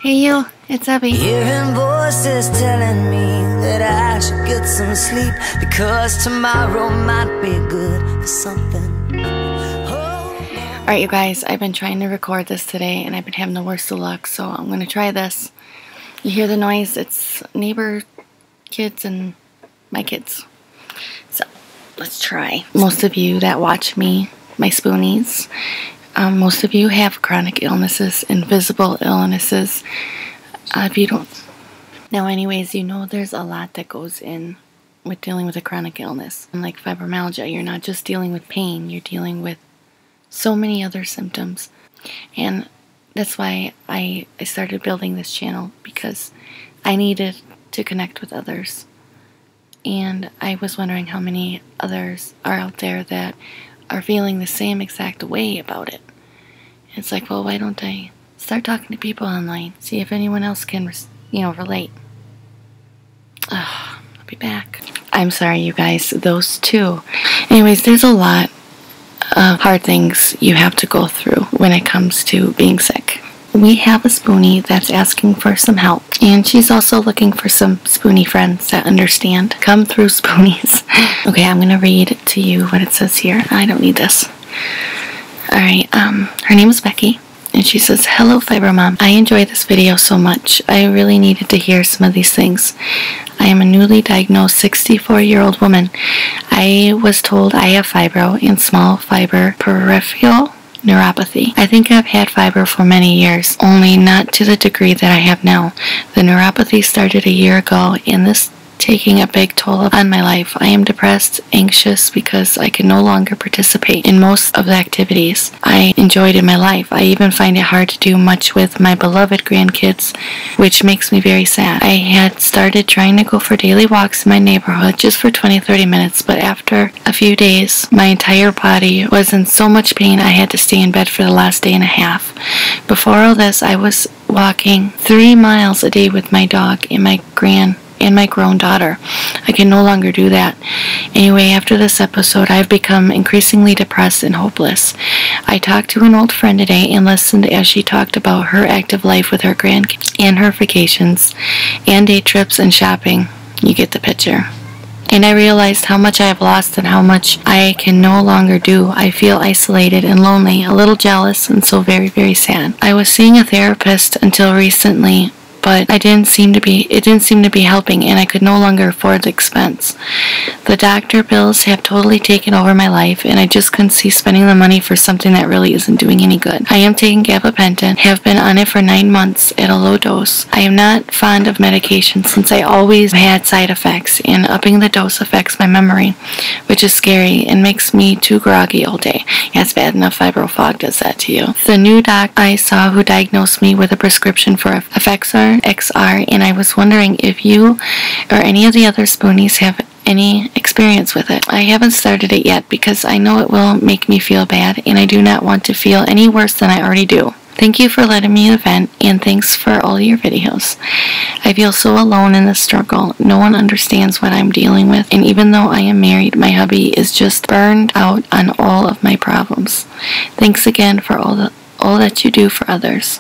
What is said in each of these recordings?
Hey you, it's Abby. Hearing voices telling me that I should get some sleep, because tomorrow might be good for something. Alright you guys, I've been trying to record this today and I've been having the worst of luck, so I'm going to try this. You hear the noise? It's neighbor kids and my kids. So, let's try. Most of you that watch me, my spoonies, most of you have chronic illnesses, invisible illnesses. If you don't. Now anyways, you know there's a lot that goes in with dealing with a chronic illness. And like fibromyalgia, you're not just dealing with pain, you're dealing with so many other symptoms. And that's why I started building this channel, because I needed to connect with others. And I was wondering how many others are out there that are feeling the same exact way about it. And it's like, well, why don't I start talking to people online, see if anyone else can, relate. I'll be back. I'm sorry, you guys, those two. Anyways, there's a lot of hard things you have to go through when it comes to being sick. We have a spoonie that's asking for some help, and she's also looking for some spoonie friends that understand. Come through, spoonies. Okay, I'm gonna read to you what it says here. I don't need this. Alright, her name is Becky, and she says, "Hello Fibromom, I enjoy this video so much. I really needed to hear some of these things. I am a newly diagnosed 64-year-old woman. I was told I have fibro and small fiber peripheral neuropathy. I think I've had fibro for many years, only not to the degree that I have now. The neuropathy started a year ago, and this taking a big toll on my life. I am depressed, anxious, because I can no longer participate in most of the activities I enjoyed in my life. I even find it hard to do much with my beloved grandkids, which makes me very sad. I had started trying to go for daily walks in my neighborhood just for 20-30 minutes, but after a few days, my entire body was in so much pain I had to stay in bed for the last day and a half. Before all this, I was walking 3 miles a day with my dog and my grown daughter. I can no longer do that. Anyway, after this episode, I've become increasingly depressed and hopeless. I talked to an old friend today and listened as she talked about her active life with her grandkids and her vacations and day trips and shopping. You get the picture. And I realized how much I have lost and how much I can no longer do. I feel isolated and lonely, a little jealous, and so very, very sad. I was seeing a therapist until recently, but it didn't seem to be helping, and I could no longer afford the expense. The doctor bills have totally taken over my life, and I just couldn't see spending the money for something that really isn't doing any good. I am taking gabapentin, have been on it for 9 months at a low dose. I am not fond of medication since I always had side effects, and upping the dose affects my memory, which is scary and makes me too groggy all day. Yeah, it's bad enough fibro fog does that to you. The new doc I saw who diagnosed me with a prescription for Effexor XR, and I was wondering if you or any of the other spoonies have any experience with it. I haven't started it yet because I know it will make me feel bad, and I do not want to feel any worse than I already do. Thank you for letting me vent, and thanks for all your videos. I feel so alone in this struggle. No one understands what I'm dealing with, and even though I am married, my hubby is just burned out on all of my problems. Thanks again for all that you do for others."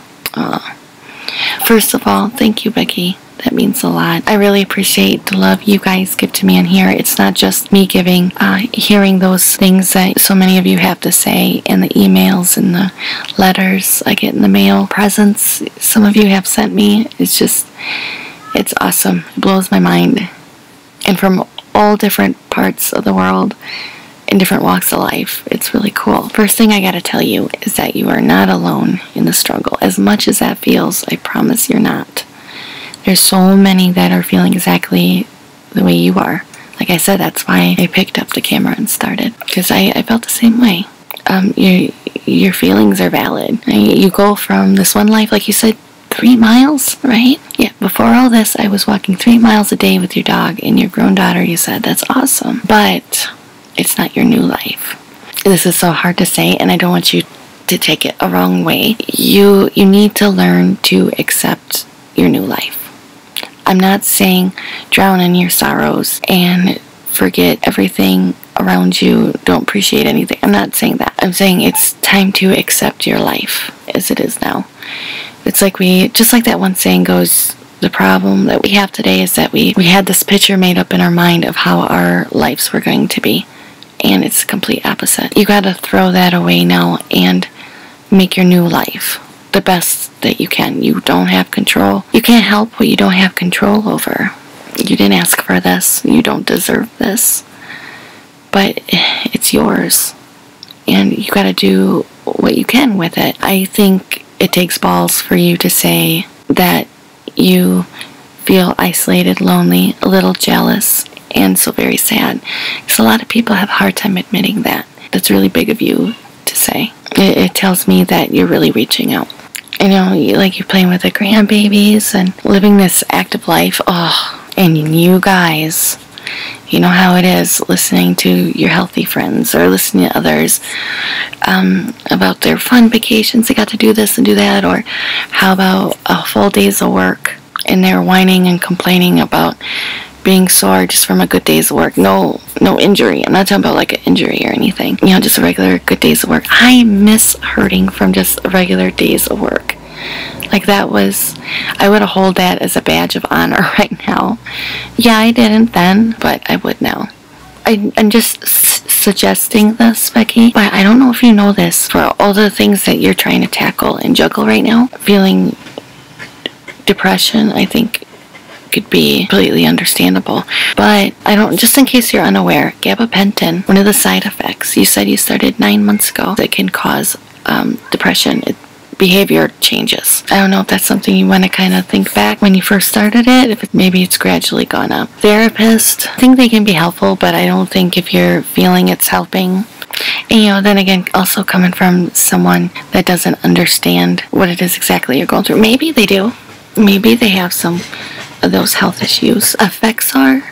First of all, thank you, Becky. That means a lot. I really appreciate the love you guys give to me on here. It's not just me hearing those things that so many of you have to say, and the emails and the letters I get in the mail, presents some of you have sent me. It's awesome. It blows my mind. And from all different parts of the world, in different walks of life. It's really cool. First thing I gotta tell you is that you are not alone in the struggle. As much as that feels, I promise you're not. There's so many that are feeling exactly the way you are. Like I said, that's why I picked up the camera and started, because I felt the same way. Your feelings are valid. You go from this one life, like you said, 3 miles, right? Yeah, before all this, I was walking 3 miles a day with your dog and your grown daughter, you said. That's awesome. But it's not your new life. This is so hard to say, and I don't want you to take it a wrong way. You need to learn to accept your new life. I'm not saying drown in your sorrows and forget everything around you, don't appreciate anything. I'm not saying that. I'm saying it's time to accept your life as it is now. It's like just like that one saying goes, the problem that we have today is that we had this picture made up in our mind of how our lives were going to be, and it's the complete opposite. You gotta throw that away now and make your new life the best that you can. You don't have control. You can't help what you don't have control over. You didn't ask for this. You don't deserve this. But it's yours, and you gotta do what you can with it. I think it takes balls for you to say that you feel isolated, lonely, a little jealous, and so very sad. Because a lot of people have a hard time admitting that. That's really big of you to say. It tells me that you're really reaching out. You know, you're playing with the grandbabies and living this active life. Oh, and you guys, you know how it is listening to your healthy friends or listening to others about their fun vacations. They got to do this and do that, or how about a full days of work and they're whining and complaining about being sore just from a good day's work. No injury. I'm not talking about like an injury or anything. You know, just a regular good days of work. I miss hurting from just a regular days of work. Like that was, I would hold that as a badge of honor right now. Yeah, I didn't then, but I would now. I'm just suggesting this, Becky, but I don't know if you know this. For all the things that you're trying to tackle and juggle right now, feeling depression, I think, could be completely understandable. But I don't, just in case you're unaware, gabapentin, one of the side effects, you said you started 9 months ago, that can cause depression. Behavior changes. I don't know if that's something you want to kind of think back when you first started it, if maybe it's gradually gone up. Therapists, I think they can be helpful, but I don't think if you're feeling it's helping. And you know, then again, also coming from someone that doesn't understand what it is exactly you're going through. Maybe they do. Maybe they have some of those health issues. Effects are,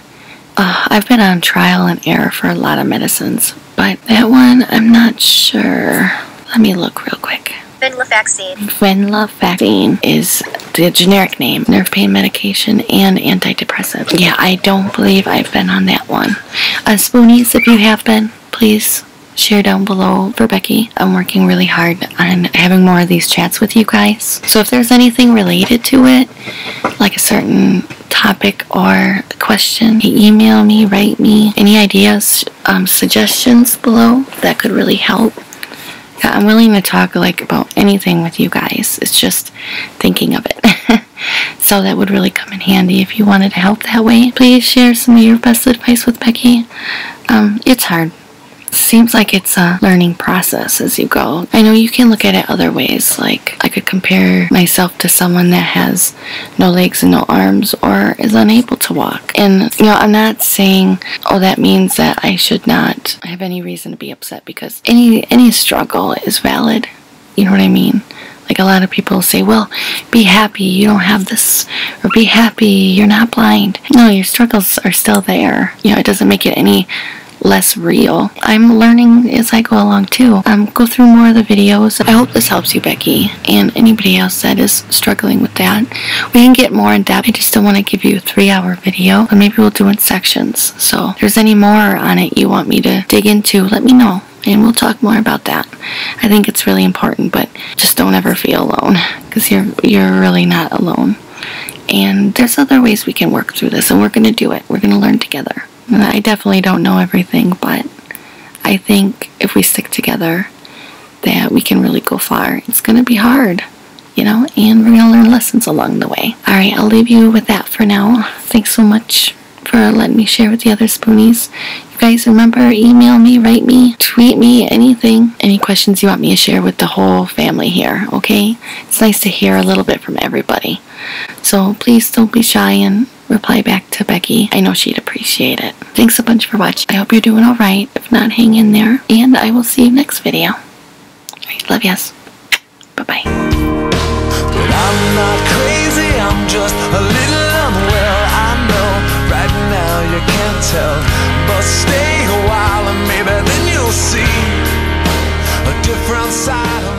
I've been on trial and error for a lot of medicines, but that one, I'm not sure. Let me look real quick. Venlafaxine. Venlafaxine is the generic name. Nerve pain medication and antidepressant. Yeah, I don't believe I've been on that one. Spoonies, if you have been, please share down below for Becky. I'm working really hard on having more of these chats with you guys. So if there's anything related to it, like a certain topic or question, email me, write me. Any ideas, suggestions below that could really help. I'm willing to talk like about anything with you guys. It's just thinking of it. So that would really come in handy if you wanted to help that way. Please share some of your best advice with Becky. It's hard. Seems like it's a learning process as you go. I know you can look at it other ways. Like I could compare myself to someone that has no legs and no arms or is unable to walk. And you know, I'm not saying, oh, that means that I should not have any reason to be upset, because any struggle is valid. You know what I mean? Like a lot of people say, well, be happy you don't have this, or be happy you're not blind. No, your struggles are still there. You know, it doesn't make it any less real. I'm learning as I go along too. Go through more of the videos. I hope this helps you, Becky, and anybody else that is struggling with that. We can get more in depth. I just don't want to give you a 3-hour video, but maybe we'll do it in sections. So if there's any more on it you want me to dig into, let me know and we'll talk more about that. I think it's really important, but just don't ever feel alone, because you're really not alone. And there's other ways we can work through this, and we're going to do it. We're going to learn together. I definitely don't know everything, but I think if we stick together that we can really go far. It's going to be hard, you know, and we're going to learn lessons along the way. Alright, I'll leave you with that for now. Thanks so much for letting me share with the other spoonies. You guys remember, email me, write me, tweet me, anything. Any questions you want me to share with the whole family here, okay? It's nice to hear a little bit from everybody. So please don't be shy and reply back to Becky. I know she'd appreciate it. Thanks a bunch for watching. I hope you're doing alright. If not, hang in there. And I will see you next video. Alright, love yous. Bye-bye. But I'm not crazy, I'm just a little unwell. I know right now you can't tell, but stay a while and maybe then you'll see a different side of